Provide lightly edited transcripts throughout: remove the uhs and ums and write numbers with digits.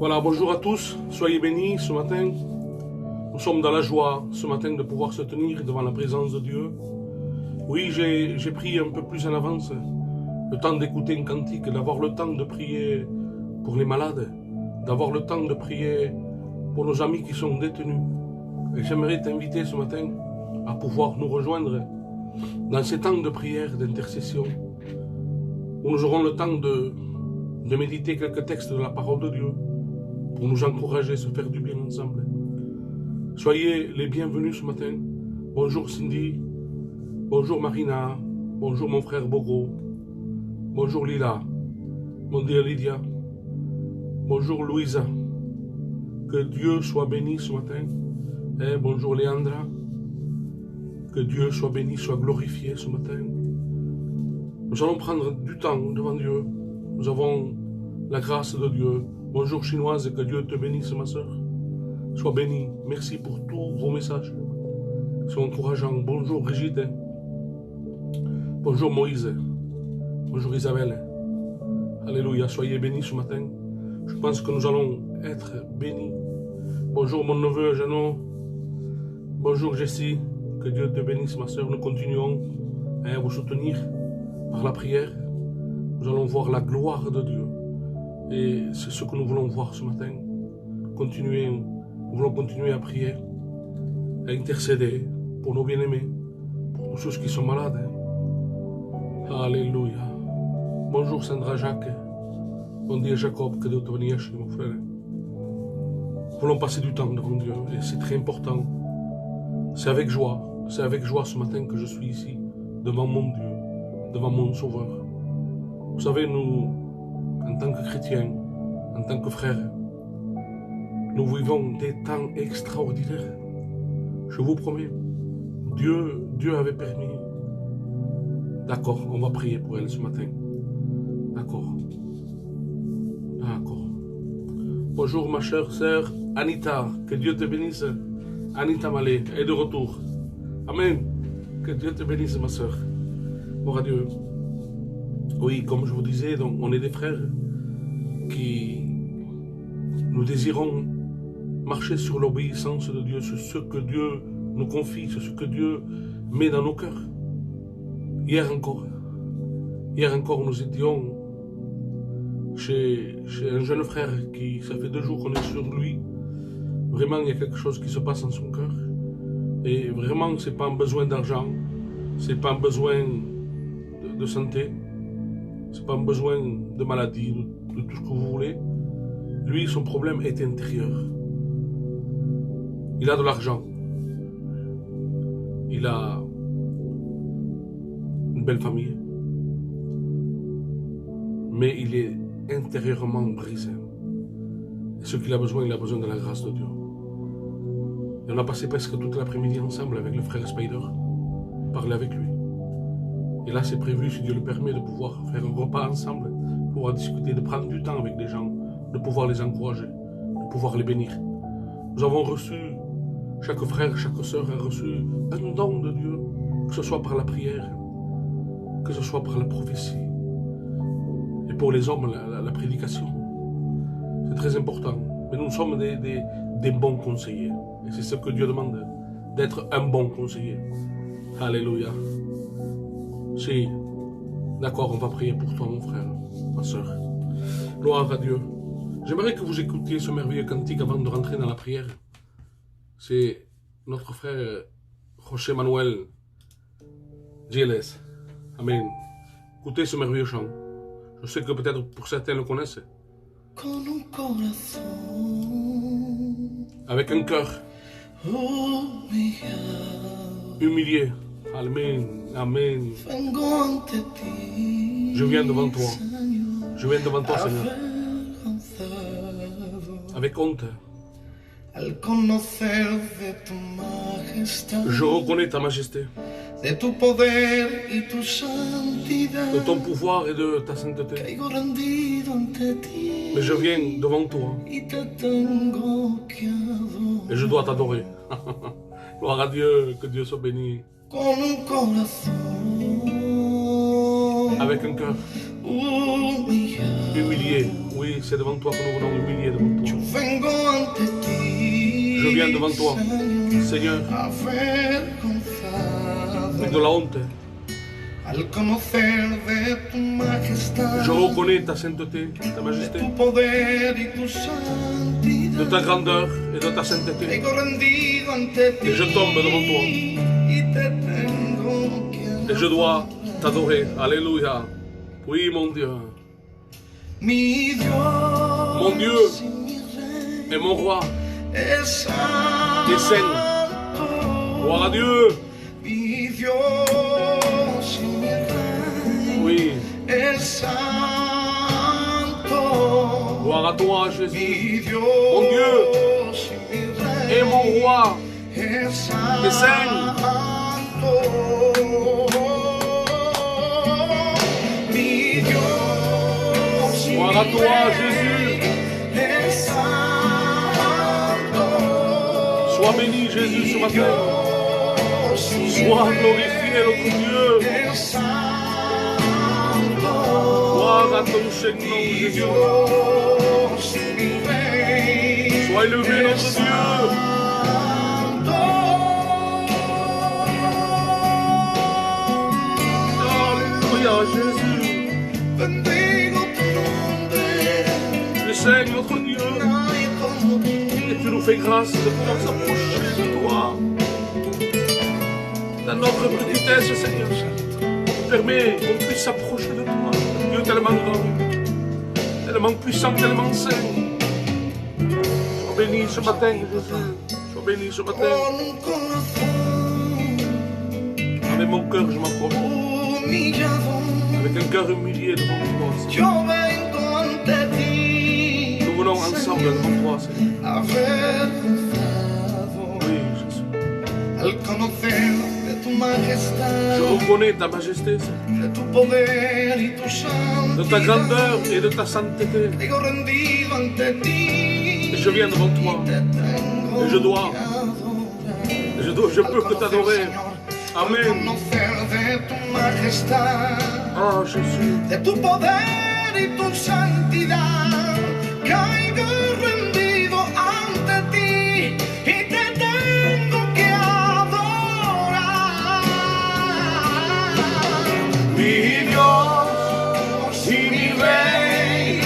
Voilà, bonjour à tous, soyez bénis ce matin. Nous sommes dans la joie ce matin de pouvoir se tenir devant la présence de Dieu. Oui, j'ai pris un peu plus en avance le temps d'écouter un cantique, d'avoir le temps de prier pour les malades, d'avoir le temps de prier pour nos amis qui sont détenus. Et j'aimerais t'inviter ce matin à pouvoir nous rejoindre dans ces temps de prière, d'intercession, où nous aurons le temps de méditer quelques textes de la parole de Dieu, pour nous encourager, se faire du bien ensemble. Soyez les bienvenus ce matin. Bonjour Cindy, bonjour Marina, bonjour mon frère Bogo, bonjour Lila, mon Dieu Lydia, bonjour Louisa. Que Dieu soit béni ce matin. Et bonjour Léandra. Que Dieu soit béni, soit glorifié ce matin. Nous allons prendre du temps devant Dieu. Nous avons la grâce de Dieu. Bonjour Chinoise, et que Dieu te bénisse ma soeur. Sois béni. Merci pour tous vos messages. Ils sont encourageants. Bonjour Brigitte. Bonjour Moïse. Bonjour Isabelle. Alléluia. Soyez bénis ce matin. Je pense que nous allons être bénis. Bonjour mon neveu Jeannot. Bonjour Jessie. Que Dieu te bénisse ma soeur. Nous continuons à vous soutenir par la prière. Nous allons voir la gloire de Dieu. Et c'est ce que nous voulons voir ce matin. Nous voulons continuer à prier, à intercéder pour nos bien-aimés, pour tous ceux qui sont malades. Alléluia. Bonjour Sandra Jacques. Bon Dieu Jacob, que Dieu te bénisse mon frère. Nous voulons passer du temps devant Dieu et c'est très important. C'est avec joie ce matin que je suis ici, devant mon Dieu, devant mon Sauveur. Vous savez, nous, en tant que chrétiens, en tant que frères, nous vivons des temps extraordinaires. Je vous promets, Dieu avait permis. D'accord, on va prier pour elle ce matin. D'accord. Bonjour ma chère sœur Anita, que Dieu te bénisse. Anita Malé est de retour. Amen. Que Dieu te bénisse ma sœur. Gloire à Dieu. Oui, comme je vous disais, donc, on est des frères qui nous désirons marcher sur l'obéissance de Dieu, sur ce que Dieu nous confie, sur ce que Dieu met dans nos cœurs. Hier encore, nous étions chez un jeune frère qui, ça fait 2 jours qu'on est sur lui. Vraiment, il y a quelque chose qui se passe en son cœur. Et vraiment, ce n'est pas un besoin d'argent, ce n'est pas un besoin de santé, ce n'est pas un besoin de maladie, de tout ce que vous voulez. Lui, son problème est intérieur. Il a de l'argent. Il a une belle famille. Mais il est intérieurement brisé. Et ce qu'il a besoin de la grâce de Dieu. Et on a passé presque toute l'après-midi ensemble avec le frère Spider, parler avec lui. Et là, c'est prévu, si Dieu le permet, de pouvoir faire un repas ensemble, de pouvoir discuter, de prendre du temps avec des gens, de pouvoir les encourager, de pouvoir les bénir. Nous avons reçu, chaque frère, chaque sœur a reçu un don de Dieu, que ce soit par la prière, que ce soit par la prophétie, et pour les hommes, la prédication. C'est très important. Mais nous sommes des bons conseillers. Et c'est ce que Dieu demande, d'être un bon conseiller. Alléluia. Si, d'accord, on va prier pour toi, mon frère, ma soeur. Gloire à Dieu. J'aimerais que vous écoutiez ce merveilleux cantique avant de rentrer dans la prière. C'est notre frère José Manuel Giles. Amen. Écoutez ce merveilleux chant. Je sais que peut-être pour certains le connaissent. Avec un cœur humilié. Amen. Amen. Je viens devant toi. Je viens devant toi, Seigneur. Avec honte. Je reconnais ta majesté. De ton pouvoir et de ta sainteté. Mais je viens devant toi. Et je dois t'adorer. Gloire à Dieu, que Dieu soit béni. Avec un cœur humilié, Oui, c'est devant toi que nous venons humilier devant toi. Je viens devant toi, Seigneur, avec de la honte. Je reconnais ta sainteté, ta majesté, de ta grandeur et de ta sainteté. Et je tombe devant toi. Et je dois t'adorer. Alléluia. Oui, mon Dieu. Mon Dieu et mon roi est saint. Gloire à Dieu. Oui. Gloire à toi, Jésus. Mon Dieu et mon roi est saint. Gloire à toi, Jésus. Sois béni, Jésus, ce matin. Sois glorifié, notre Dieu. Gloire à ton Seigneur, Jésus. Sois élevé, notre Dieu. Alléluia, Jésus. Tu es Seigneur, notre Dieu. Et tu nous fais grâce de pouvoir s'approcher de toi. Dans notre petitesse, Seigneur, tu permets qu'on puisse s'approcher de toi. Dieu tellement grand, tellement puissant, tellement saint. Sois béni ce matin, Jésus. Sois béni ce matin. Avec mon cœur, je m'approche. Avec un cœur humilié devant toi, Seigneur. Nous venons ensemble devant toi, Seigneur. Oui, Jésus. Je reconnais ta majesté, Seigneur. De ta grandeur et de ta sainteté. Et je viens devant toi. Et je peux que t'adorer. Amen. Ah, Jésus. De tu poder y tu santidad, caigo rendido ante ti y te tengo que adorar. Mi Dios y mi Rey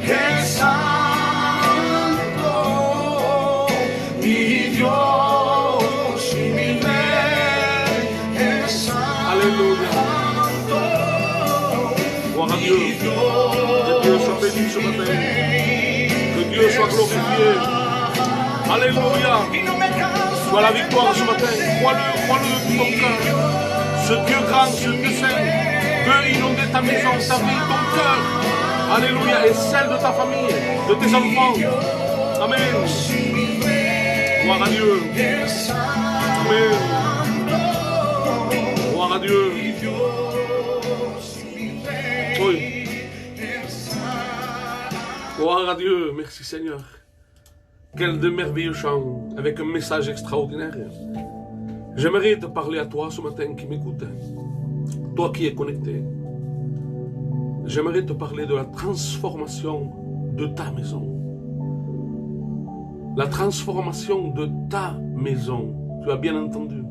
es santo. Mi Dios y mi Rey es santo. Alléluia. Gloire à Dieu. Que Dieu soit béni ce matin. Que Dieu soit glorifié. Alléluia. Tu as la victoire ce matin. Crois-le de tout ton cœur. Ce Dieu grand, ce Dieu saint, peut inonder ta maison, ta vie, ton cœur. Alléluia. Et celle de ta famille, de tes enfants. Amen. Gloire à Dieu. Amen. Gloire à Dieu. Oui. Gloire à Dieu, merci Seigneur. Quel de merveilleux chants, avec un message extraordinaire. J'aimerais te parler à toi ce matin qui m'écoute, toi qui es connecté. J'aimerais te parler de la transformation de ta maison. La transformation de ta maison, tu as bien entendu.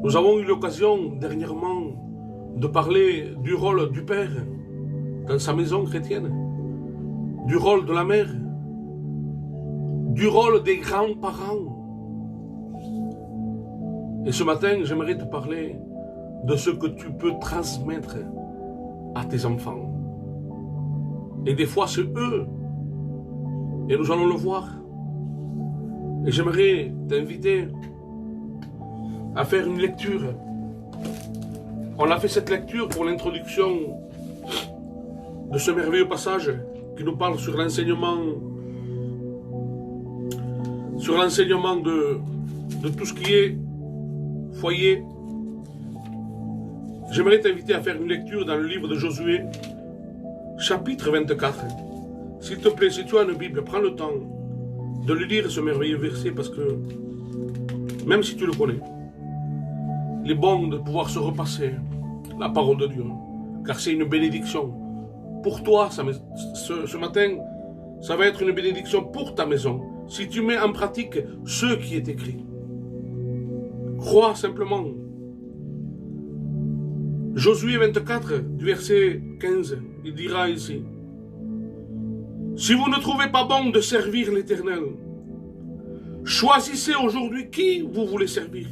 Nous avons eu l'occasion dernièrement de parler du rôle du père dans sa maison chrétienne, du rôle de la mère, du rôle des grands-parents. Et ce matin, j'aimerais te parler de ce que tu peux transmettre à tes enfants. Et des fois, c'est eux, et nous allons le voir. Et j'aimerais t'inviter à faire une lecture. On a fait cette lecture pour l'introduction de ce merveilleux passage qui nous parle sur l'enseignement de tout ce qui est foyer. J'aimerais t'inviter à faire une lecture dans le livre de Josué, chapitre 24. S'il te plaît, si tu as une Bible, prends le temps de lui lire ce merveilleux verset parce que, même si tu le connais, il est bon de pouvoir se repasser la parole de Dieu, car c'est une bénédiction pour toi ce matin, ça va être une bénédiction pour ta maison. Si tu mets en pratique ce qui est écrit. Crois simplement. Josué 24, du verset 15, il dira ici, « Si vous ne trouvez pas bon de servir l'Éternel, choisissez aujourd'hui qui vous voulez servir.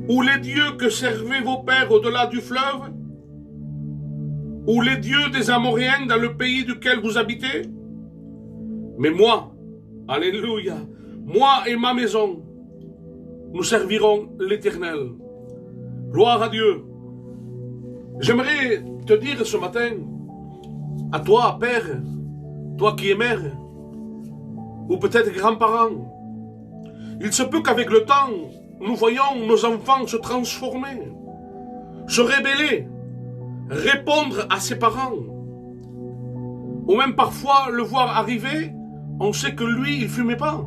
Ou les dieux que servaient vos pères au-delà du fleuve, ou les dieux des Amoréens dans le pays duquel vous habitez. Mais moi, alléluia, moi et ma maison, nous servirons l'Éternel. » Gloire à Dieu. J'aimerais te dire ce matin, à toi, père, toi qui es mère, ou peut-être grands-parents, il se peut qu'avec le temps, nous voyons nos enfants se transformer, se rébeller, répondre à ses parents, ou même parfois le voir arriver, on sait que lui, il ne fumait pas,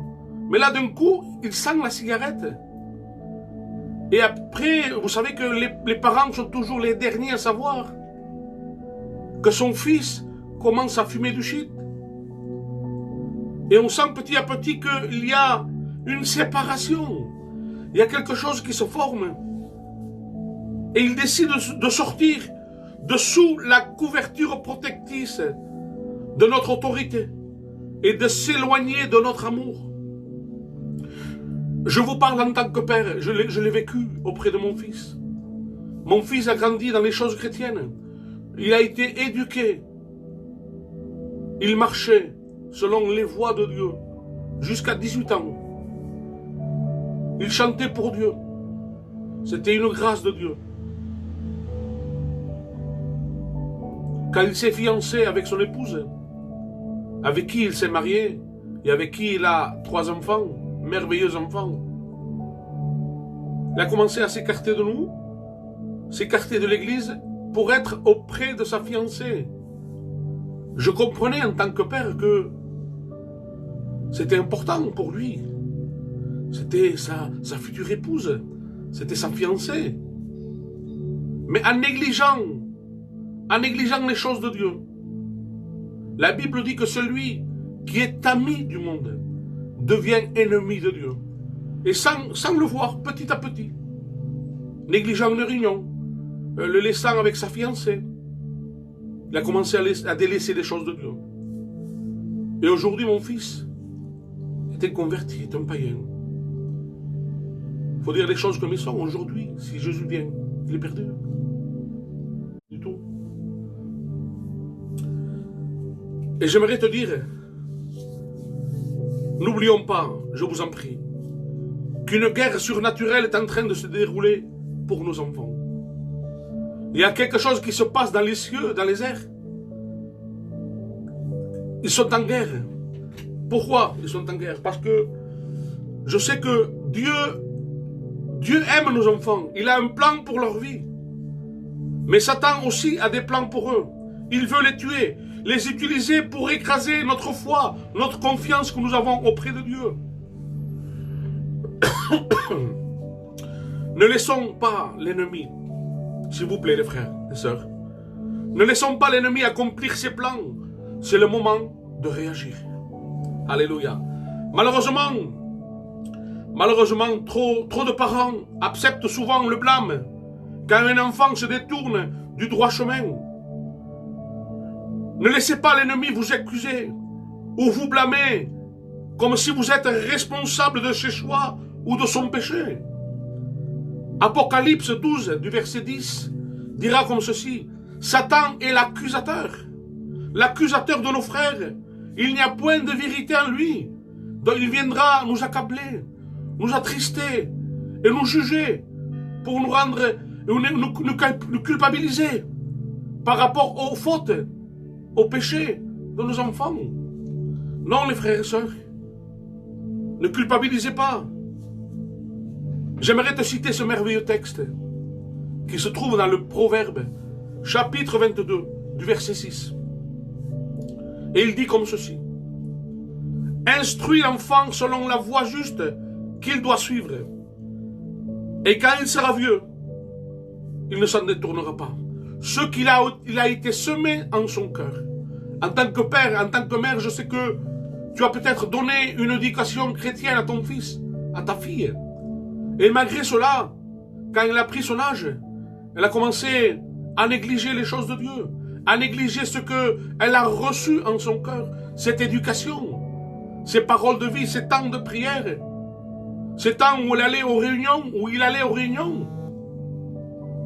mais là d'un coup, il sent la cigarette. Et après, vous savez que les parents sont toujours les derniers à savoir que son fils commence à fumer du shit. Et on sent petit à petit qu'il y a une séparation. Il y a quelque chose qui se forme. Et il décide de sortir dessous la couverture protectrice de notre autorité et de s'éloigner de notre amour. Je vous parle en tant que père, je l'ai vécu auprès de mon fils. Mon fils a grandi dans les choses chrétiennes. Il a été éduqué. Il marchait selon les voies de Dieu jusqu'à 18 ans. Il chantait pour Dieu. C'était une grâce de Dieu. Quand il s'est fiancé avec son épouse, avec qui il s'est marié et avec qui il a 3 enfants, merveilleux enfants, il a commencé à s'écarter de nous, s'écarter de l'église pour être auprès de sa fiancée. Je comprenais en tant que père que c'était important pour lui. C'était sa future épouse, c'était sa fiancée. Mais en négligeant les choses de Dieu, la Bible dit que celui qui est ami du monde devient ennemi de Dieu. Et sans le voir, petit à petit, négligeant une réunion, le laissant avec sa fiancée, il a commencé à délaisser les choses de Dieu. Et aujourd'hui, mon fils est un converti, est un païen. Il faut dire les choses comme elles sont. Aujourd'hui, si Jésus vient, il est perdu. Du tout. Et j'aimerais te dire, n'oublions pas, je vous en prie, qu'une guerre surnaturelle est en train de se dérouler pour nos enfants. Il y a quelque chose qui se passe dans les cieux, dans les airs. Ils sont en guerre. Pourquoi ils sont en guerre? Parce que je sais que Dieu aime nos enfants. Il a un plan pour leur vie. Mais Satan aussi a des plans pour eux. Il veut les tuer, les utiliser pour écraser notre foi, notre confiance que nous avons auprès de Dieu. Ne laissons pas l'ennemi, s'il vous plaît les frères et sœurs, ne laissons pas l'ennemi accomplir ses plans. C'est le moment de réagir. Alléluia. Malheureusement, trop de parents acceptent souvent le blâme quand un enfant se détourne du droit chemin. Ne laissez pas l'ennemi vous accuser ou vous blâmer comme si vous êtes responsable de ses choix ou de son péché. Apocalypse 12, du verset 10, dira comme ceci: Satan est l'accusateur de nos frères. Il n'y a point de vérité en lui. Donc il viendra nous accabler, nous attrister et nous juger pour nous rendre, nous culpabiliser par rapport aux fautes, aux péchés de nos enfants. Non, les frères et sœurs, ne culpabilisez pas. J'aimerais te citer ce merveilleux texte qui se trouve dans le Proverbe, chapitre 22, du verset 6. Et il dit comme ceci: Instruis l'enfant selon la voie juste qu'il doit suivre. Et quand il sera vieux, il ne s'en détournera pas. ce qu'il a été semé en son cœur. En tant que père, en tant que mère, je sais que tu as peut-être donné une éducation chrétienne à ton fils, à ta fille. Et malgré cela, quand elle a pris son âge, elle a commencé à négliger les choses de Dieu, à négliger ce qu'elle a reçu en son cœur, cette éducation, ces paroles de vie, ces temps de prière, ces temps où elle allait aux réunions, où il allait aux réunions.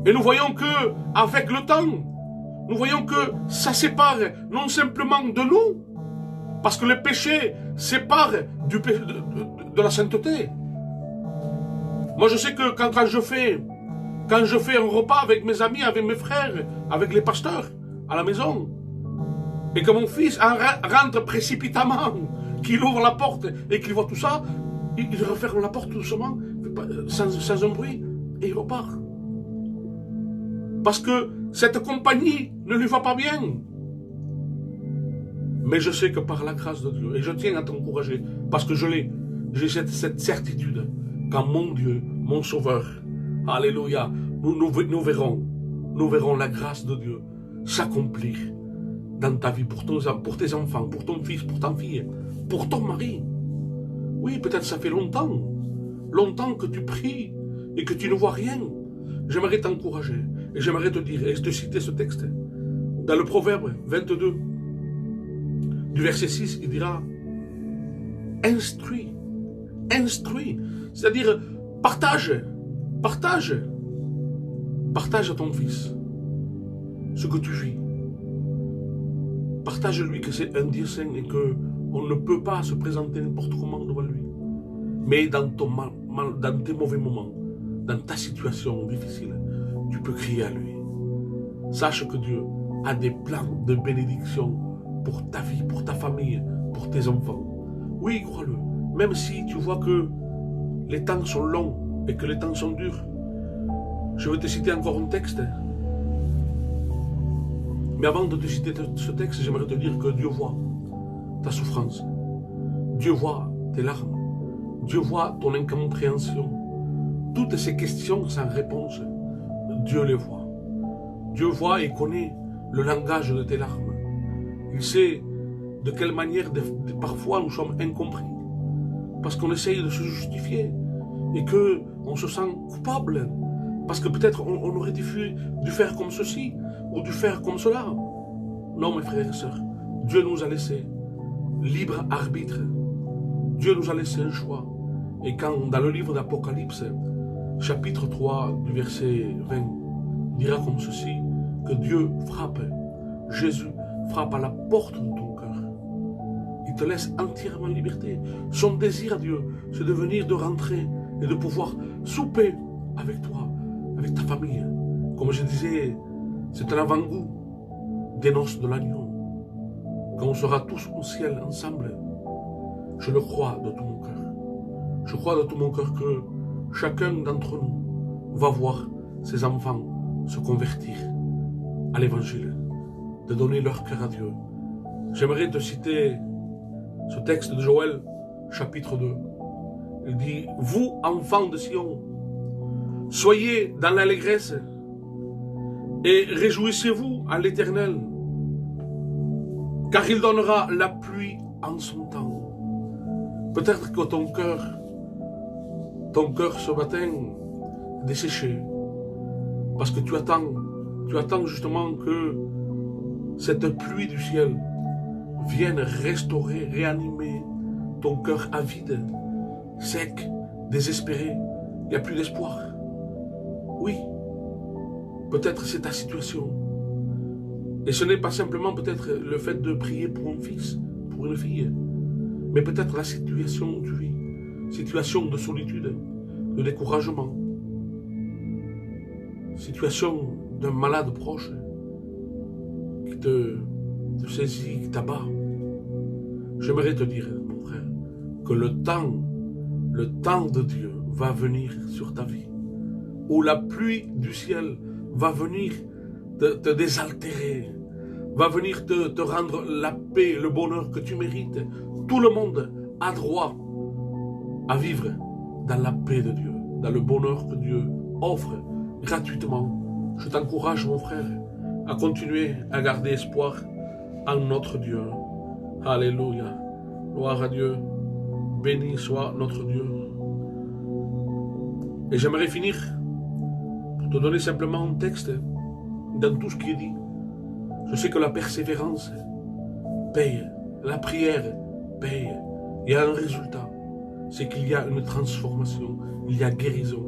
Et nous voyons que, avec le temps, nous voyons que ça sépare non simplement de nous, parce que le péché sépare de la sainteté. Moi, je sais que quand je fais un repas avec mes amis, avec mes frères, avec les pasteurs à la maison, et que mon fils rentre précipitamment, qu'il ouvre la porte et qu'il voit tout ça, il referme la porte doucement, sans un bruit, et il repart. Parce que cette compagnie ne lui va pas bien. Mais je sais que par la grâce de Dieu, et je tiens à t'encourager, parce que j'ai cette certitude, qu'en mon Dieu, mon Sauveur, alléluia, nous verrons la grâce de Dieu s'accomplir dans ta vie, pour tes enfants, pour ton fils, pour ta fille, pour ton mari. Oui, peut-être ça fait longtemps que tu pries et que tu ne vois rien. J'aimerais t'encourager et j'aimerais te dire, et te citer ce texte, dans le Proverbe 22, du verset 6, il dira, instruis, c'est-à-dire partage à ton fils ce que tu vis. Partage-lui que c'est un Dieu saint et qu'on ne peut pas se présenter n'importe comment devant lui. Mais dans tes mauvais moments, dans ta situation difficile, tu peux crier à lui. Sache que Dieu a des plans de bénédiction pour ta vie, pour ta famille, pour tes enfants. Oui, crois-le. Même si tu vois que les temps sont longs et que les temps sont durs. Je vais te citer encore un texte. Mais avant de te citer ce texte, j'aimerais te dire que Dieu voit ta souffrance. Dieu voit tes larmes. Dieu voit ton incompréhension. Toutes ces questions sans réponse, Dieu les voit. Dieu voit et connaît le langage de tes larmes. Il sait de quelle manière parfois nous sommes incompris. Parce qu'on essaye de se justifier et qu'on se sent coupable. Parce que peut-être on aurait dû faire comme ceci ou dû faire comme cela. Non, mes frères et sœurs, Dieu nous a laissé libre arbitre. Dieu nous a laissé un choix. Et quand dans le livre d'Apocalypse, chapitre 3 du verset 20, il dira comme ceci, que Dieu frappe, Jésus frappe à la porte de ton cœur. Il te laisse entièrement liberté. Son désir à Dieu, c'est de venir, de rentrer et de pouvoir souper avec toi, avec ta famille. Comme je disais, c'est un avant-goût des noces de l'agneau. Quand on sera tous au ciel ensemble, je le crois de tout mon cœur. Je crois de tout mon cœur que chacun d'entre nous va voir ses enfants se convertir à l'évangile, de donner leur cœur à Dieu. J'aimerais te citer ce texte de Joël, chapitre 2. Il dit, vous, enfants de Sion, soyez dans l'allégresse et réjouissez-vous à l'Éternel, car il donnera la pluie en son temps. Peut-être que ton cœur ce matin est desséché, parce que tu attends justement que cette pluie du ciel vienne restaurer, réanimer ton cœur avide, sec, désespéré. Il n'y a plus d'espoir. Oui, peut-être c'est ta situation. Et ce n'est pas simplement peut-être le fait de prier pour un fils, pour une fille, mais peut-être la situation où tu vis, situation de solitude, de découragement, situation d'un malade proche qui te saisit, qui t'abat. J'aimerais te dire, mon frère, que le temps de Dieu va venir sur ta vie, où la pluie du ciel va venir te désaltérer, va venir te rendre la paix, le bonheur que tu mérites. Tout le monde a droit à vivre dans la paix de Dieu, dans le bonheur que Dieu offre gratuitement. Je t'encourage, mon frère, à continuer à garder espoir en notre Dieu. Alléluia. Gloire à Dieu. Béni soit notre Dieu. Et j'aimerais finir pour te donner simplement un texte dans tout ce qui est dit. Je sais que la persévérance paye, la prière paye. Il y a un résultat, c'est qu'il y a une transformation, il y a guérison.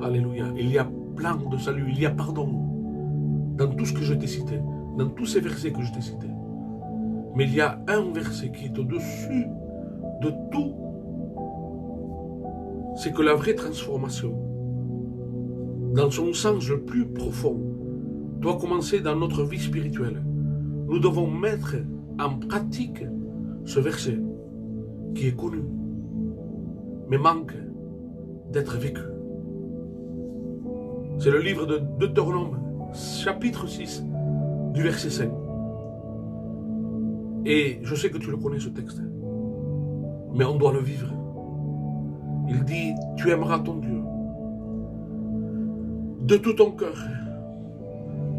Alléluia. Il y a plan de salut, il y a pardon. Dans tout ce que je t'ai cité, dans tous ces versets que je t'ai cités. Mais il y a un verset qui est au-dessus de tout. C'est que la vraie transformation, dans son sens le plus profond, doit commencer dans notre vie spirituelle. Nous devons mettre en pratique ce verset qui est connu, mais manque d'être vécu. C'est le livre de Deutéronome, chapitre 6, du verset 5. Et je sais que tu le connais ce texte, mais on doit le vivre. Il dit, tu aimeras ton Dieu de tout ton cœur,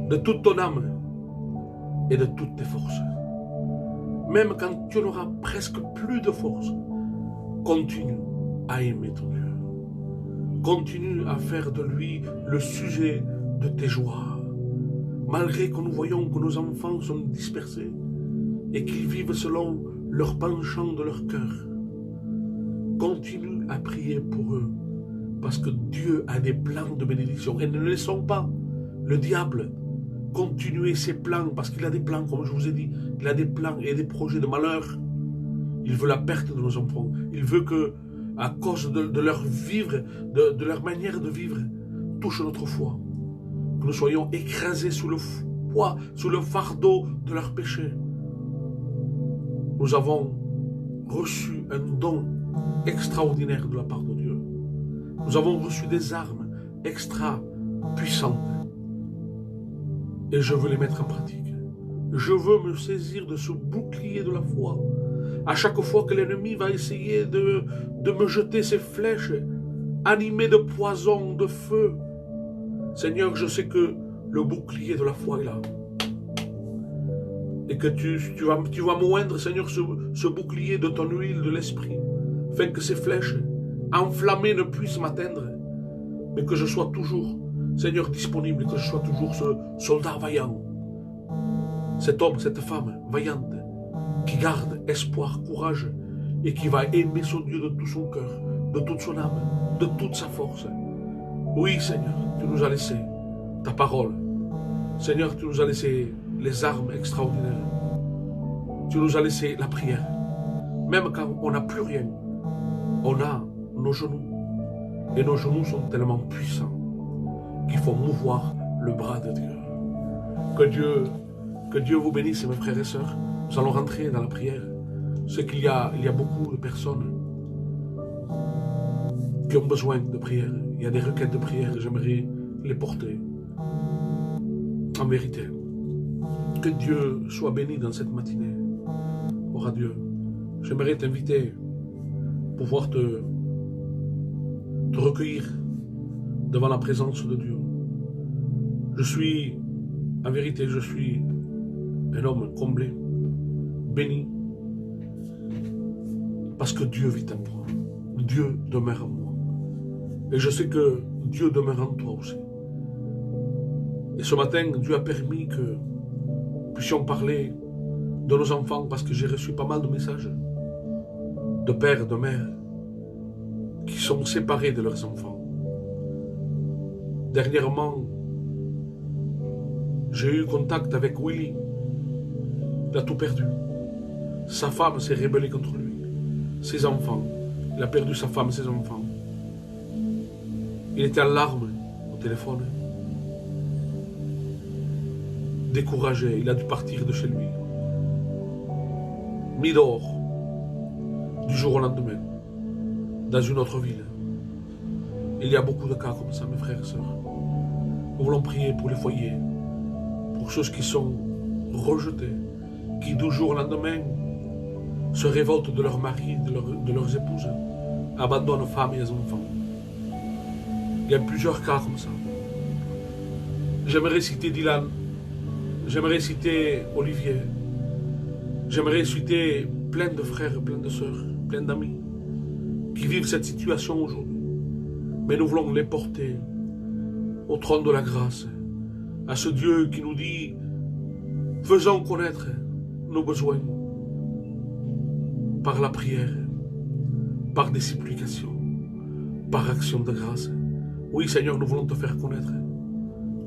de toute ton âme et de toutes tes forces. Même quand tu n'auras presque plus de force, continue à aimer ton Dieu. Continue à faire de lui le sujet de tes joies. Malgré que nous voyons que nos enfants sont dispersés et qu'ils vivent selon leur penchant de leur cœur, continue à prier pour eux parce que Dieu a des plans de bénédiction et ne laissons pas le diable continuer ses plans parce qu'il a des plans, comme je vous ai dit, il a des plans et des projets de malheur. Il veut la perte de nos enfants. Il veut que, à cause de leur vivre, de leur manière de vivre, touche notre foi. Que nous soyons écrasés sous le poids, sous le fardeau de leurs péchés. Nous avons reçu un don extraordinaire de la part de Dieu. Nous avons reçu des armes extra puissantes. Et je veux les mettre en pratique. Je veux me saisir de ce bouclier de la foi. À chaque fois que l'ennemi va essayer de me jeter ses flèches, animées de poison, de feu, Seigneur, je sais que le bouclier de la foi est là. Et que tu vas moindre, Seigneur, ce bouclier de ton huile, de l'esprit, afin que ces flèches enflammées ne puissent m'atteindre, mais que je sois toujours, Seigneur, disponible, que je sois toujours ce soldat vaillant, cet homme, cette femme vaillante, qui garde espoir, courage, et qui va aimer son Dieu de tout son cœur, de toute son âme, de toute sa force. Oui, Seigneur, tu nous as laissé ta parole. Seigneur, tu nous as laissé les armes extraordinaires. Tu nous as laissé la prière. Même quand on n'a plus rien, on a nos genoux. Et nos genoux sont tellement puissants qu'il faut mouvoir le bras de Dieu. Que Dieu vous bénisse, mes frères et sœurs. Nous allons rentrer dans la prière. Je sais qu'il y a beaucoup de personnes qui ont besoin de prière. Il y a des requêtes de prière et j'aimerais les porter. En vérité. Que Dieu soit béni dans cette matinée. Gloire à Dieu. J'aimerais t'inviter pour pouvoir te recueillir devant la présence de Dieu. En vérité, je suis un homme comblé, béni, parce que Dieu vit en moi. Dieu demeure en moi. Et je sais que Dieu demeure en toi aussi. Et ce matin, Dieu a permis que nous puissions parler de nos enfants, parce que j'ai reçu pas mal de messages de pères et de mères qui sont séparés de leurs enfants. Dernièrement, j'ai eu contact avec Willy. Il a tout perdu. Sa femme s'est rébellée contre lui. Ses enfants. Il a perdu sa femme et ses enfants. Il était en larmes au téléphone. Découragé, il a dû partir de chez lui. Mis dehors, du jour au lendemain, dans une autre ville. Il y a beaucoup de cas comme ça, mes frères et sœurs. Nous voulons prier pour les foyers, pour ceux qui sont rejetés, qui du jour au lendemain se révoltent de leur mari, de leurs épouses, abandonnent femmes et enfants. Il y a plusieurs cas comme ça. J'aimerais citer Dylan, J'aimerais citer Olivier. J'aimerais citer plein de frères, plein de sœurs, plein d'amis qui vivent cette situation aujourd'hui. Mais nous voulons les porter au trône de la grâce, à ce Dieu qui nous dit, faisons connaître nos besoins par la prière, par des supplications, par action de grâce. Oui, Seigneur, nous voulons te faire connaître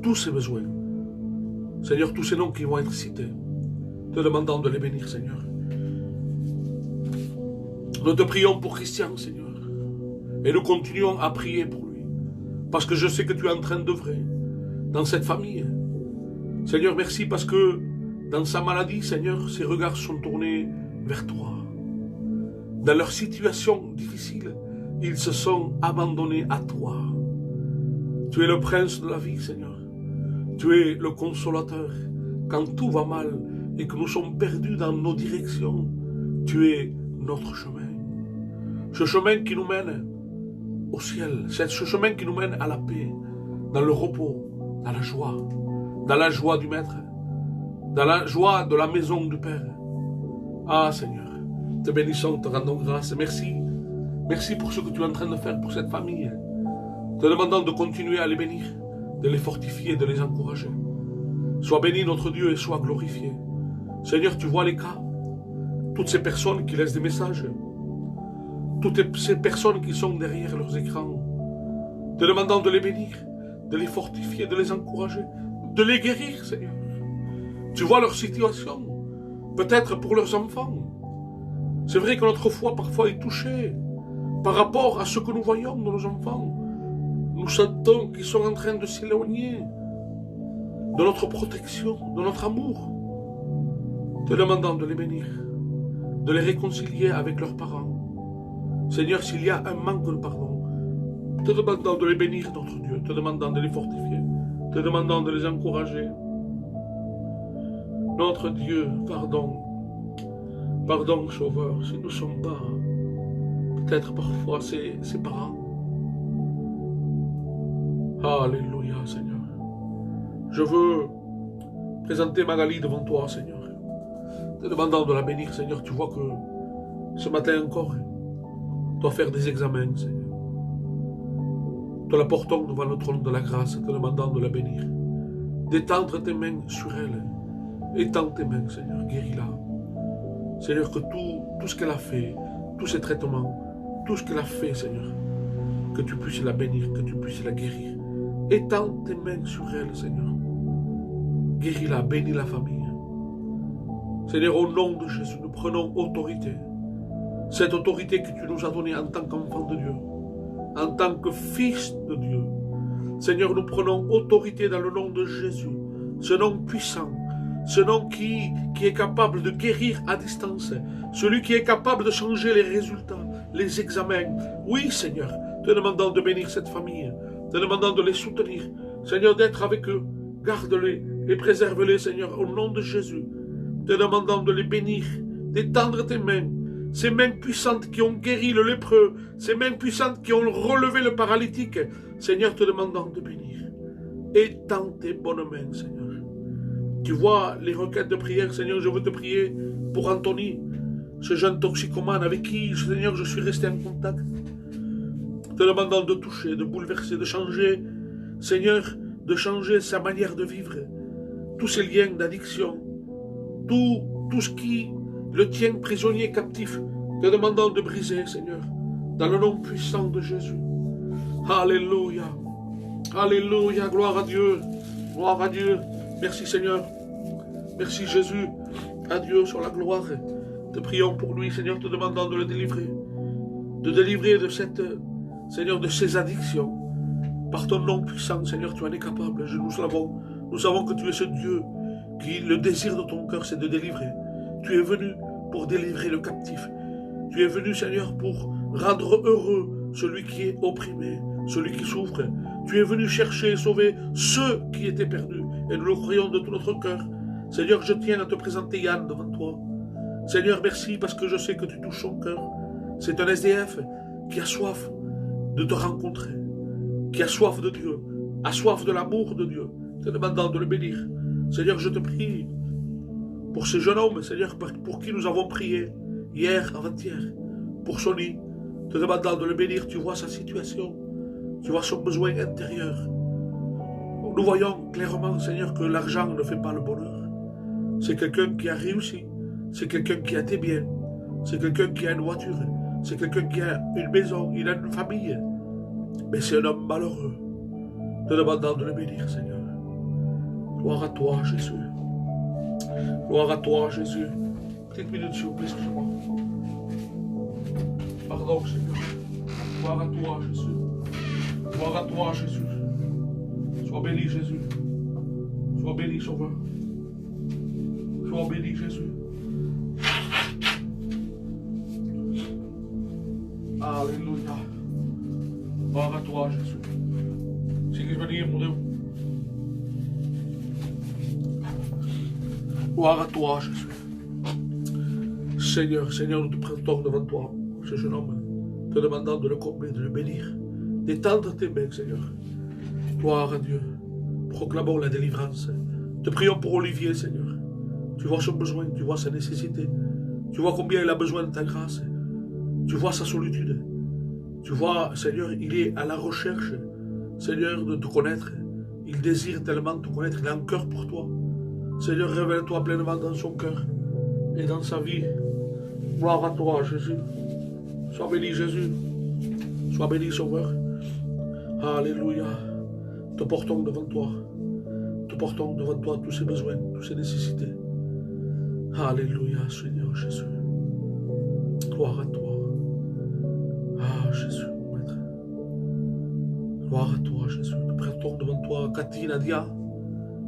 tous ces besoins. Seigneur, tous ces noms qui vont être cités, te demandant de les bénir, Seigneur. Nous te prions pour Christian, Seigneur, et nous continuons à prier pour lui, parce que je sais que tu es en train d'œuvrer dans cette famille. Seigneur, merci parce que dans sa maladie, Seigneur, ses regards sont tournés vers toi. Dans leur situation difficile, ils se sont abandonnés à toi. Tu es le prince de la vie, Seigneur. Tu es le consolateur. Quand tout va mal et que nous sommes perdus dans nos directions, tu es notre chemin. Ce chemin qui nous mène au ciel, c'est ce chemin qui nous mène à la paix, dans le repos, dans la joie du Maître, dans la joie de la maison du Père. Ah Seigneur, te bénissons, te rendons grâce. Merci. Merci pour ce que tu es en train de faire pour cette famille. Te demandant de continuer à les bénir, de les fortifier, de les encourager. Sois béni notre Dieu et sois glorifié. Seigneur, tu vois les cas. Toutes ces personnes qui laissent des messages. Toutes ces personnes qui sont derrière leurs écrans. Te demandant de les bénir, de les fortifier, de les encourager, de les guérir, Seigneur. Tu vois leur situation. Peut-être pour leurs enfants. C'est vrai que notre foi parfois est touchée par rapport à ce que nous voyons de nos enfants. Nous sentons qu'ils sont en train de s'éloigner de notre protection, de notre amour. Te demandant de les bénir, de les réconcilier avec leurs parents. Seigneur, s'il y a un manque de pardon, te demandant de les bénir, notre Dieu, te demandant de les fortifier, te demandant de les encourager. Notre Dieu, pardon, pardon, Sauveur, si nous ne sommes pas peut-être parfois ses parents. Alléluia, Seigneur. Je veux présenter Magali devant toi, Seigneur. Te demandant de la bénir, Seigneur. Tu vois que ce matin encore, tu dois faire des examens, Seigneur. Te la portons devant le trône de la grâce, te demandant de la bénir. D'étendre tes mains sur elle. Étends tes mains, Seigneur. Guéris-la. Seigneur, que tout ce qu'elle a fait, tous ces traitements, tout ce qu'elle a fait, Seigneur, que tu puisses la bénir, que tu puisses la guérir. Étends tes mains sur elle, Seigneur. Guéris-la, bénis la famille. Seigneur, au nom de Jésus, nous prenons autorité. Cette autorité que tu nous as donnée en tant qu'enfant de Dieu, en tant que fils de Dieu. Seigneur, nous prenons autorité dans le nom de Jésus, ce nom puissant, ce nom qui est capable de guérir à distance, celui qui est capable de changer les résultats, les examens. Oui, Seigneur, te demandant de bénir cette famille, te demandant de les soutenir, Seigneur, d'être avec eux, garde-les et préserve-les, Seigneur, au nom de Jésus, te demandant de les bénir, d'étendre tes mains, ces mains puissantes qui ont guéri le lépreux, ces mains puissantes qui ont relevé le paralytique, Seigneur, te demandant de bénir. Étends tes bonnes mains, Seigneur. Tu vois les requêtes de prière, Seigneur, je veux te prier pour Anthony, ce jeune toxicomane avec qui, Seigneur, je suis resté en contact, te demandant de toucher, de bouleverser, de changer, Seigneur, de changer sa manière de vivre, tous ces liens d'addiction, tout ce qui le tient prisonnier, captif, te demandant de briser, Seigneur, dans le nom puissant de Jésus. Alléluia, alléluia, gloire à Dieu, gloire à Dieu. Merci Seigneur, merci Jésus, à Dieu sur la gloire. Te prions pour lui, Seigneur, te demandant de le délivrer, de cette, Seigneur, de ces addictions. Par ton nom puissant, Seigneur, tu en es capable. Nous savons que tu es ce Dieu qui, le désir de ton cœur, c'est de délivrer. Tu es venu pour délivrer le captif. Tu es venu, Seigneur, pour rendre heureux celui qui est opprimé, celui qui souffre. Tu es venu chercher et sauver ceux qui étaient perdus. Et nous le croyons de tout notre cœur. Seigneur, je tiens à te présenter Yann devant toi. Seigneur, merci parce que je sais que tu touches son cœur. C'est un SDF qui a soif de te rencontrer, qui a soif de Dieu, a soif de l'amour de Dieu, te demandant de le bénir, Seigneur, je te prie pour ce jeune homme, Seigneur, pour qui nous avons prié hier, avant-hier, pour son lit, te demandant de le bénir. Tu vois sa situation, tu vois son besoin intérieur. Nous voyons clairement, Seigneur, que l'argent ne fait pas le bonheur. C'est quelqu'un qui a réussi, c'est quelqu'un qui a des biens, c'est quelqu'un qui a une voiture, c'est quelqu'un qui a une maison, il a une famille. Mais c'est un homme malheureux. Te demandant de le bénir, Seigneur. Gloire à toi, Jésus. Gloire à toi, Jésus. Petite minute, s'il vous plaît, excusez-moi. Pardon, Seigneur. Gloire à toi, Jésus. Gloire à toi, Jésus. Sois béni, Jésus. Sois béni, Sauveur. Sois béni, Jésus. Alléluia. Gloire à toi, Jésus. Sigue venir, mon Dieu. Gloire à toi, Jésus. Seigneur, Seigneur, nous te présentons devant toi, ce jeune homme, te demandant de le combler, de le bénir, d'étendre tes mains, Seigneur. Gloire à Dieu. Proclamons la délivrance. Te prions pour Olivier, Seigneur. Tu vois son besoin, tu vois sa nécessité. Tu vois combien il a besoin de ta grâce. Tu vois sa solitude. Tu vois, Seigneur, il est à la recherche, Seigneur, de te connaître. Il désire tellement te connaître. Il a un cœur pour toi. Seigneur, révèle-toi pleinement dans son cœur et dans sa vie. Gloire à toi, Jésus. Sois béni, Jésus. Sois béni, Sauveur. Alléluia. Te portons devant toi. Te portons devant toi tous ses besoins, toutes ses nécessités. Alléluia, Seigneur Jésus. Gloire à toi. Ah, Jésus, mon Maître. Gloire à toi, Jésus. Nous présentons devant toi Cathy, Nadia,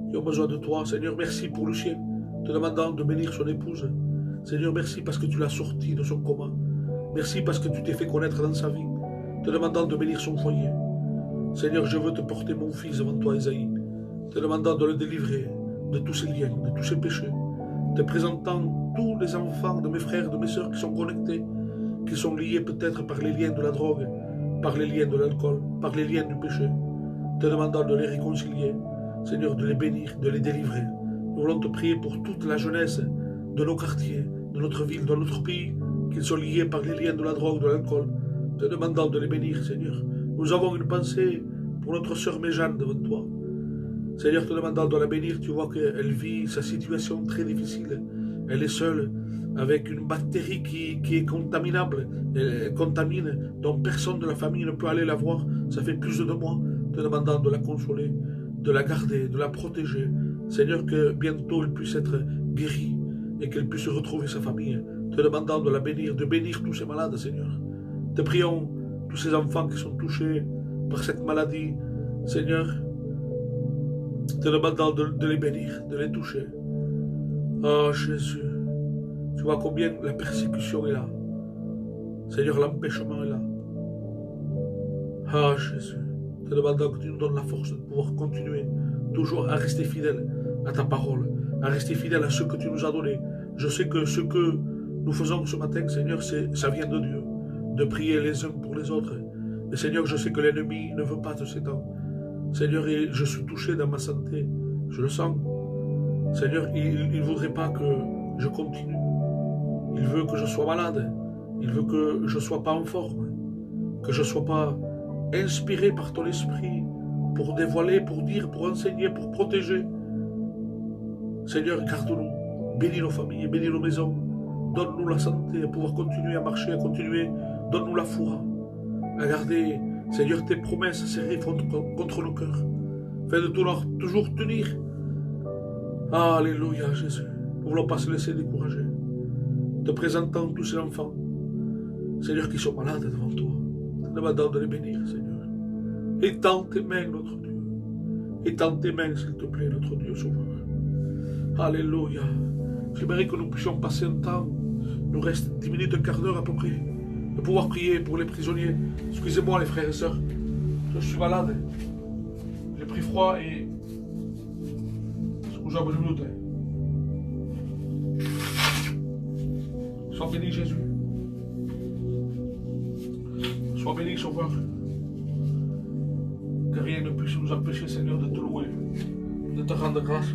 qui ont besoin de toi. Seigneur, merci pour Lucien, te demandant de bénir son épouse. Seigneur, merci parce que tu l'as sorti de son coma. Merci parce que tu t'es fait connaître dans sa vie, te demandant de bénir son foyer. Seigneur, je veux te porter mon fils devant toi, Isaïe, te demandant de le délivrer de tous ses liens, de tous ses péchés, te présentant tous les enfants de mes frères, de mes sœurs qui sont connectés, qui sont liés peut-être par les liens de la drogue, par les liens de l'alcool, par les liens du péché, te demandant de les réconcilier, Seigneur, de les bénir, de les délivrer. Nous voulons te prier pour toute la jeunesse de nos quartiers, de notre ville, de notre pays, qu'ils sont liés par les liens de la drogue, de l'alcool, te demandant de les bénir, Seigneur. Nous avons une pensée pour notre sœur Méjeanne devant toi. Seigneur, te demandant de la bénir, tu vois qu'elle vit sa situation très difficile. Elle est seule, avec une bactérie qui est contaminable, elle contamine, dont personne de la famille ne peut aller la voir. Ça fait plus de 2 mois, te demandant de la consoler, de la garder, de la protéger. Seigneur, que bientôt elle puisse être guérie et qu'elle puisse retrouver sa famille. Te demandant de la bénir, de bénir tous ces malades, Seigneur. Te prions, tous ces enfants qui sont touchés par cette maladie, Seigneur, te demandant de les bénir, de les toucher. Oh Jésus, tu vois combien la persécution est là. Seigneur, l'empêchement est là. Ah Jésus, te demandant que tu nous donnes la force de pouvoir continuer toujours à rester fidèle à ta parole, à rester fidèle à ce que tu nous as donné. Je sais que ce que nous faisons ce matin, Seigneur, ça vient de Dieu, de prier les uns pour les autres. Mais Seigneur, je sais que l'ennemi ne veut pas de ces temps. Seigneur, je suis touché dans ma santé, je le sens. Seigneur, il ne voudrait pas que je continue. Il veut que je sois malade. Il veut que je ne sois pas en forme. Que je ne sois pas inspiré par ton esprit pour dévoiler, pour dire, pour enseigner, pour protéger. Seigneur, garde-nous. Bénis nos familles, bénis nos maisons. Donne-nous la santé, à pouvoir continuer à marcher, à continuer. Donne-nous la foi, à garder, Seigneur, tes promesses serrées contre nos cœurs. Fais de toujours tenir. Alléluia, Jésus. Nous ne voulons pas se laisser décourager. Te présentant tous ces enfants, Seigneur, qui sont malades devant toi. Te demandant de les bénir, Seigneur. Étends tes mains, notre Dieu. Étends tes mains, s'il te plaît, notre Dieu Sauveur. Alléluia. J'aimerais que nous puissions passer un temps, il nous reste 10 minutes, un quart d'heure à peu près, de pouvoir prier pour les prisonniers. Excusez-moi les frères et sœurs, je suis malade. J'ai pris froid et... Scusate un minuto. Sois béni Jésus. Sois béni Sauveur. Que rien ne puisse nous empêcher, Seigneur, de te louer, de te rendre grâce.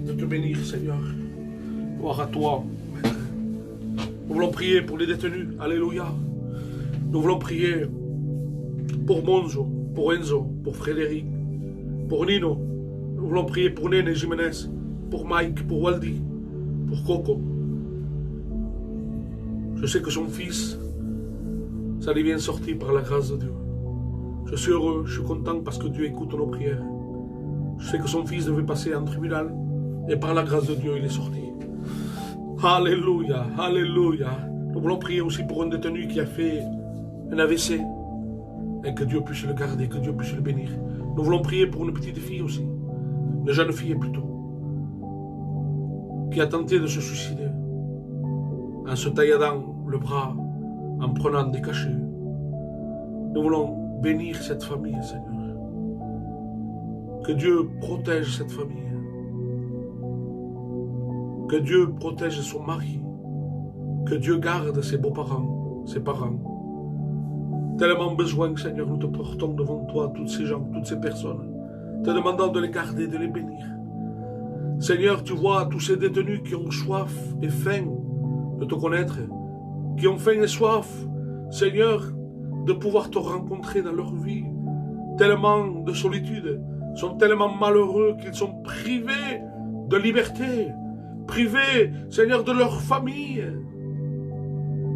de te bénir, Seigneur. Gloire à toi, Maître. Nous voulons prier pour les détenus. Alléluia. Nous voulons prier pour Monzo, pour Enzo, pour Frédéric, pour Nino. Nous voulons prier pour Nene Jiménez, pour Mike, pour Waldi, pour Coco. Je sais que son fils, ça lui vient sortir par la grâce de Dieu. Je suis heureux, je suis content parce que Dieu écoute nos prières. Je sais que son fils devait passer en tribunal et par la grâce de Dieu, il est sorti. Alléluia, alléluia. Nous voulons prier aussi pour un détenu qui a fait un AVC et que Dieu puisse le garder, que Dieu puisse le bénir. Nous voulons prier pour une petite fille aussi, une jeune fille plutôt, qui a tenté de se suicider en se taillant le bras, en prenant des cachets. Nous voulons bénir cette famille, Seigneur. Que Dieu protège cette famille. Que Dieu protège son mari. Que Dieu garde ses beaux-parents, ses parents. Tellement besoin, Seigneur, nous te portons devant toi toutes ces gens, toutes ces personnes, te demandant de les garder, de les bénir. Seigneur, tu vois tous ces détenus qui ont soif et faim de te connaître, qui ont faim et soif, Seigneur, de pouvoir te rencontrer dans leur vie. Tellement de solitude, sont tellement malheureux qu'ils sont privés de liberté, privés, Seigneur, de leur famille.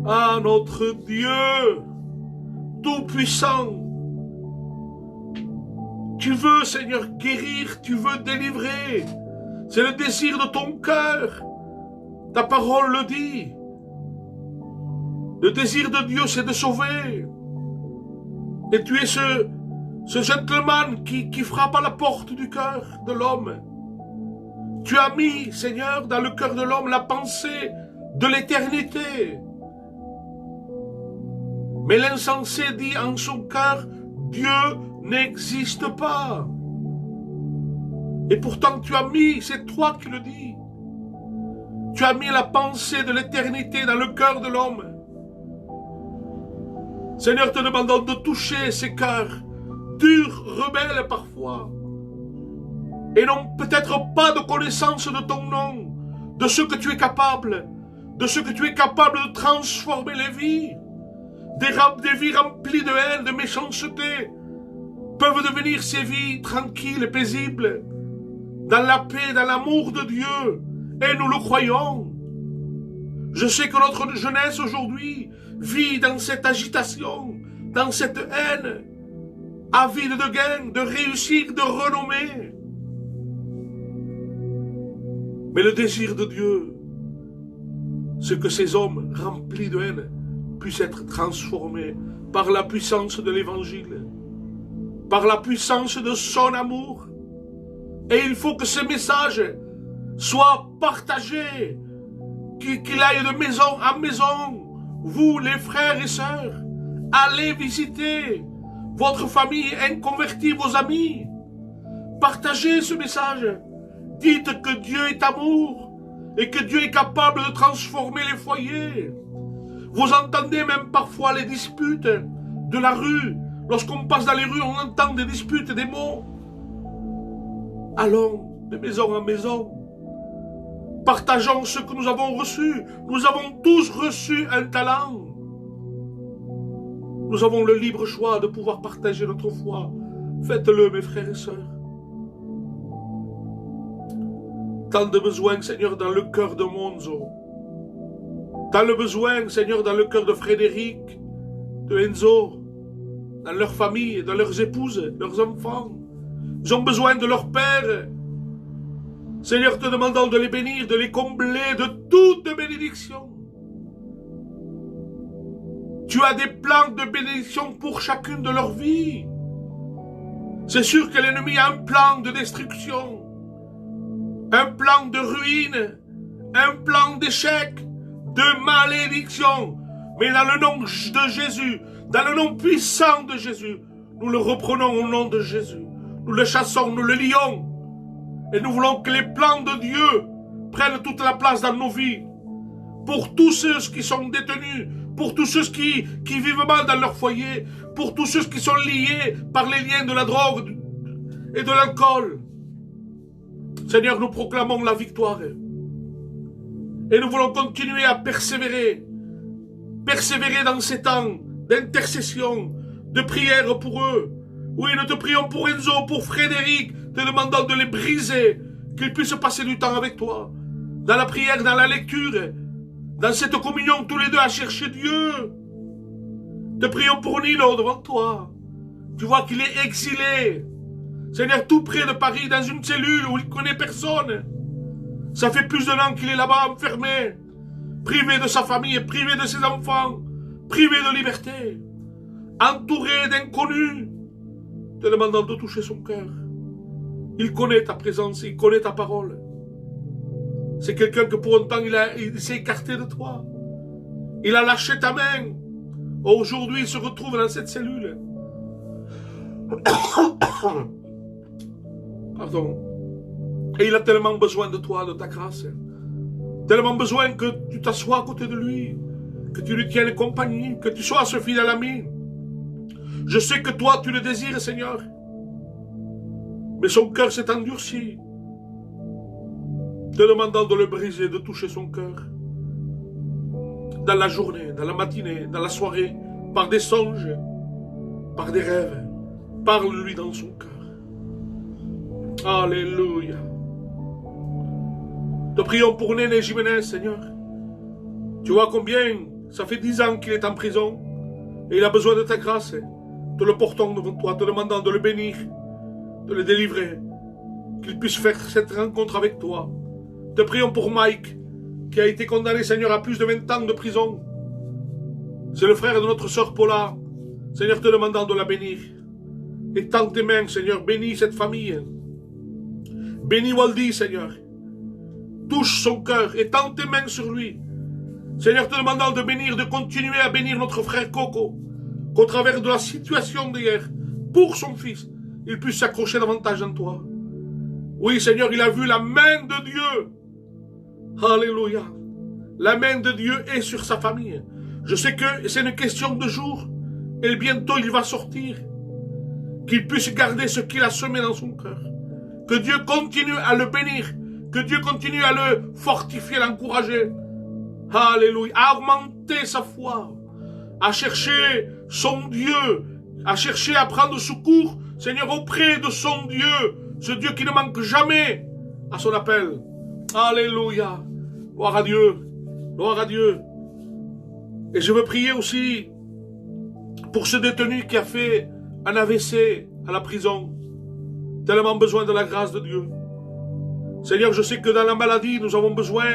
Ah, notre Dieu, Tout-Puissant, tu veux, Seigneur, guérir, tu veux délivrer. C'est le désir de ton cœur. Ta parole le dit. Le désir de Dieu, c'est de sauver. Et tu es ce gentleman qui frappe à la porte du cœur de l'homme. Tu as mis, Seigneur, dans le cœur de l'homme la pensée de l'éternité. Mais l'insensé dit en son cœur, Dieu n'existe pas. Et pourtant tu as mis, c'est toi qui le dis, tu as mis la pensée de l'éternité dans le cœur de l'homme. Seigneur, te demandons de toucher ces cœurs durs, rebelles parfois, et n'ont peut-être pas de connaissance de ton nom, de ce que tu es capable, de ce que tu es capable de transformer les vies. Des vies remplies de haine, de méchanceté, peuvent devenir ces vies tranquilles et paisibles, dans la paix, dans l'amour de Dieu, et nous le croyons. Je sais que notre jeunesse aujourd'hui vit dans cette agitation, dans cette haine, avide de gain, de réussite, de renommée. Mais le désir de Dieu, c'est que ces hommes remplis de haine puissent être transformés par la puissance de l'Évangile, par la puissance de son amour. Et il faut que ce message soit partagé, qu'il aille de maison en maison. Vous, les frères et sœurs, allez visiter votre famille inconvertie, vos amis. Partagez ce message. Dites que Dieu est amour et que Dieu est capable de transformer les foyers. Vous entendez même parfois les disputes de la rue. Lorsqu'on passe dans les rues, on entend des disputes, des mots. Allons de maison en maison. Partageons ce que nous avons reçu. Nous avons tous reçu un talent. Nous avons le libre choix de pouvoir partager notre foi. Faites-le, mes frères et sœurs. Tant de besoins, Seigneur, dans le cœur de Monzo. Tant de besoins, Seigneur, dans le cœur de Frédéric, de Enzo, dans leur famille, dans leurs épouses, leurs enfants. Ils ont besoin de leur Père. Seigneur, te demandons de les bénir, de les combler de toute bénédiction. Tu as des plans de bénédiction pour chacune de leurs vies. C'est sûr que l'ennemi a un plan de destruction, un plan de ruine, un plan d'échec, de malédiction. Mais dans le nom de Jésus, dans le nom puissant de Jésus, nous le reprenons au nom de Jésus. Nous le chassons, nous le lions. Et nous voulons que les plans de Dieu prennent toute la place dans nos vies. Pour tous ceux qui sont détenus, pour tous ceux qui vivent mal dans leur foyer, pour tous ceux qui sont liés par les liens de la drogue et de l'alcool. Seigneur, nous proclamons la victoire. Et nous voulons continuer à persévérer. Persévérer dans ces temps d'intercession, de prière pour eux. Oui, nous te prions pour Enzo, pour Frédéric, te demandant de les briser, qu'ils puissent passer du temps avec toi. Dans la prière, dans la lecture, dans cette communion, tous les deux à chercher Dieu. Te prions pour Nilo devant toi. Tu vois qu'il est exilé. Seigneur, tout près de Paris, dans une cellule où il ne connaît personne. Ça fait plus d'un an qu'il est là-bas enfermé, privé de sa famille, privé de ses enfants, privé de liberté, entouré d'inconnus, te demandant de toucher son cœur. Il connaît ta présence, il connaît ta parole. C'est quelqu'un que pour un temps il s'est écarté de toi. Il a lâché ta main. Aujourd'hui, il se retrouve dans cette cellule. Pardon. Et il a tellement besoin de toi, de ta grâce. Tellement besoin que tu t'assoies à côté de lui. Que tu lui tiennes compagnie. Que tu sois ce fidèle ami. Je sais que toi, tu le désires, Seigneur. Mais son cœur s'est endurci. Te demandant de le briser, de toucher son cœur. Dans la journée, dans la matinée, dans la soirée, par des songes, par des rêves. Parle-lui dans son cœur. Alléluia. Te prions pour Néné Jiménez, Seigneur. Tu vois combien ça fait 10 ans qu'il est en prison et il a besoin de ta grâce. Te le portons devant toi, te demandant de le bénir, de le délivrer, qu'il puisse faire cette rencontre avec toi. Te prions pour Mike, qui a été condamné, Seigneur, à plus de 20 ans de prison. C'est le frère de notre sœur Paula. Seigneur, te demandant de la bénir. Et tends tes mains, Seigneur, bénis cette famille. Bénis Waldy, Seigneur. Touche son cœur et tends tes mains sur lui. Seigneur, te demandant de bénir, de continuer à bénir notre frère Coco, qu'au travers de la situation d'hier, pour son fils, il puisse s'accrocher davantage en toi. Oui, Seigneur, il a vu la main de Dieu. Alléluia. La main de Dieu est sur sa famille. Je sais que c'est une question de jours, et bientôt il va sortir. Qu'il puisse garder ce qu'il a semé dans son cœur. Que Dieu continue à le bénir. Que Dieu continue à le fortifier, l'encourager. Alléluia. À augmenter sa foi. À chercher son Dieu. À chercher à prendre secours, Seigneur, auprès de son Dieu. Ce Dieu qui ne manque jamais à son appel. Alléluia. Gloire à Dieu. Gloire à Dieu. Et je veux prier aussi pour ce détenu qui a fait un AVC à la prison. Tellement besoin de la grâce de Dieu. Seigneur, je sais que dans la maladie, nous avons besoin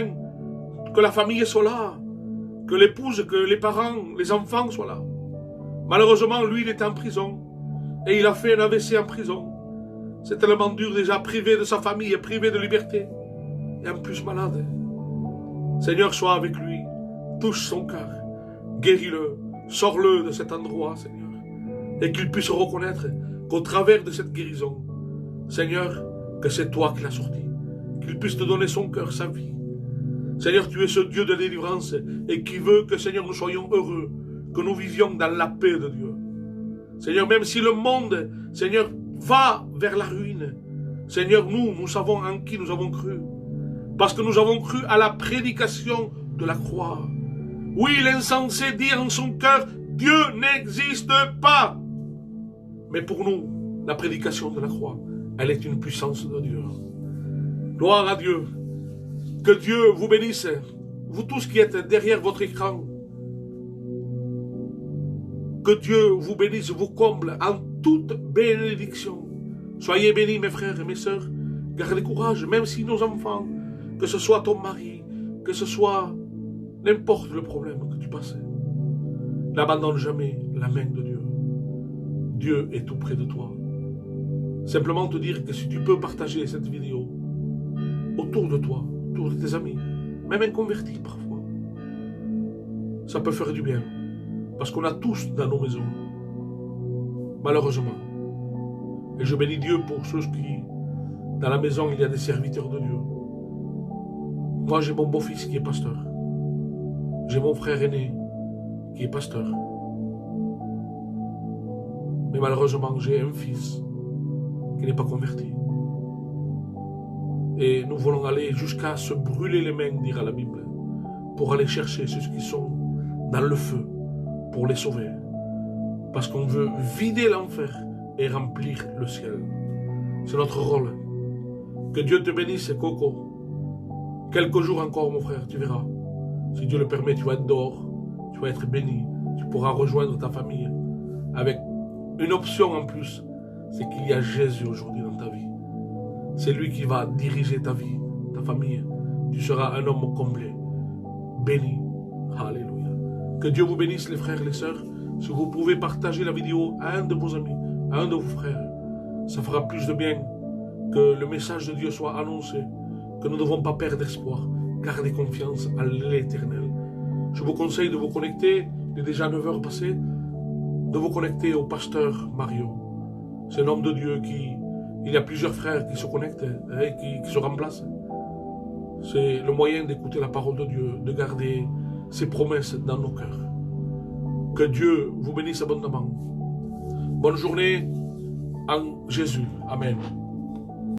que la famille soit là, que l'épouse, que les parents, les enfants soient là. Malheureusement, lui, il est en prison et il a fait un AVC en prison. C'est tellement dur déjà, privé de sa famille, privé de liberté et en plus malade. Seigneur, sois avec lui, touche son cœur, guéris-le, sors-le de cet endroit, Seigneur, et qu'il puisse reconnaître qu'au travers de cette guérison, Seigneur, que c'est toi qui l'as sorti. Qu'il puisse te donner son cœur, sa vie. Seigneur, tu es ce Dieu de délivrance et qui veut que, Seigneur, nous soyons heureux, que nous vivions dans la paix de Dieu. Seigneur, même si le monde, Seigneur, va vers la ruine, Seigneur, nous savons en qui nous avons cru. Parce que nous avons cru à la prédication de la croix. Oui, l'insensé dit en son cœur, Dieu n'existe pas. Mais pour nous, la prédication de la croix, elle est une puissance de Dieu. Gloire à Dieu. Que Dieu vous bénisse. Vous tous qui êtes derrière votre écran. Que Dieu vous bénisse, vous comble en toute bénédiction. Soyez bénis mes frères et mes sœurs. Gardez courage, même si nos enfants, que ce soit ton mari, que ce soit n'importe le problème que tu passes. N'abandonne jamais la main de Dieu. Dieu est tout près de toi. Simplement te dire que si tu peux partager cette vidéo autour de toi, autour de tes amis, même inconvertis parfois, ça peut faire du bien. Parce qu'on a tous dans nos maisons, malheureusement. Et je bénis Dieu pour ceux qui, dans la maison, il y a des serviteurs de Dieu. Moi, j'ai mon beau-fils qui est pasteur. J'ai mon frère aîné qui est pasteur. Mais malheureusement, j'ai un fils qui n'est pas converti. Et nous voulons aller jusqu'à se brûler les mains, dira la Bible, pour aller chercher ceux qui sont dans le feu, pour les sauver. Parce qu'on veut vider l'enfer et remplir le ciel. C'est notre rôle. Que Dieu te bénisse, Coco. Quelques jours encore, mon frère, tu verras. Si Dieu le permet, tu vas être dehors, tu vas être béni, tu pourras rejoindre ta famille. Avec une option en plus, c'est qu'il y a Jésus aujourd'hui dans ta vie. C'est lui qui va diriger ta vie, ta famille. Tu seras un homme comblé, béni. Alléluia. Que Dieu vous bénisse, les frères et les sœurs. Si vous pouvez partager la vidéo à un de vos amis, à un de vos frères, ça fera plus de bien. Que le message de Dieu soit annoncé, que nous ne devons pas perdre espoir, garder confiance à l'Éternel. Je vous conseille de vous connecter, il est déjà 9 heures passées, de vous connecter au pasteur Mario. C'est un homme de Dieu il y a plusieurs frères qui se connectent et qui se remplacent. C'est le moyen d'écouter la parole de Dieu, de garder ses promesses dans nos cœurs. Que Dieu vous bénisse abondamment. Bonne journée en Jésus. Amen.